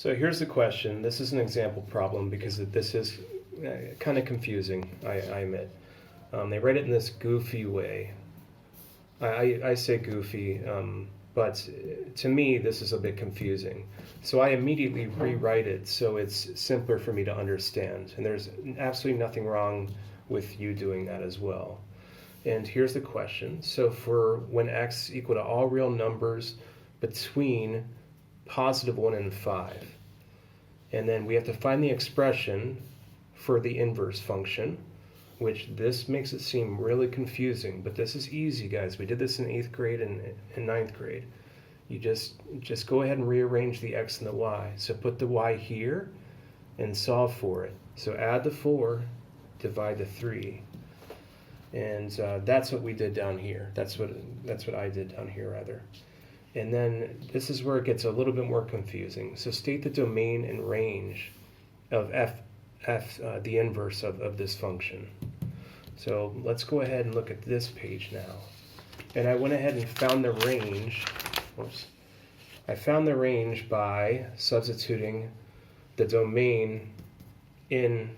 So here's the question. This is an example problem because this is kind of confusing, I admit. They write it in this goofy way. I say goofy, but to me this is a bit confusing. So I immediately rewrite it so it's simpler for me to understand. And there's absolutely nothing wrong with you doing that as well. And here's the question. So for when x equal to all real numbers between +1 and 5. And then we have to find the expression for the inverse function, which this makes it seem really confusing, but this is easy, guys. We did this in 8th grade and in 9th grade. You just go ahead and rearrange the x and the y. So put the y here and solve for it. So add the 4, divide the 3. And that's what we did down here. That's what I did down here, rather. And then this is where it gets a little bit more confusing. So state the domain and range of the inverse of this function. So let's go ahead and look at this page now. And I went ahead and found the range. Oops. I found the range by substituting the domain in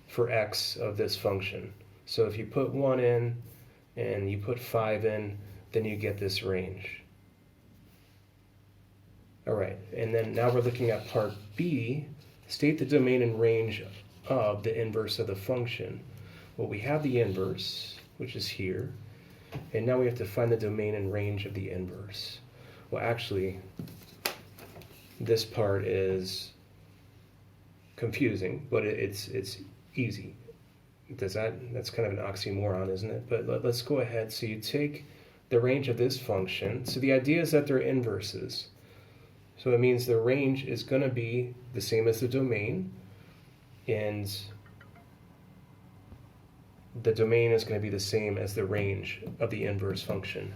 for x of this function. So if you put 1 in and you put 5 in, then you get this range. All right, and then now we're looking at part B. State the domain and range of the inverse of the function. Well, we have the inverse, which is here, and now we have to find the domain and range of the inverse. Well, actually, this part is confusing, but it's easy. That's kind of an oxymoron, isn't it? But let's go ahead. So you take the range of this function. So the idea is that they're inverses. So it means the range is going to be the same as the domain, and the domain is going to be the same as the range of the inverse function.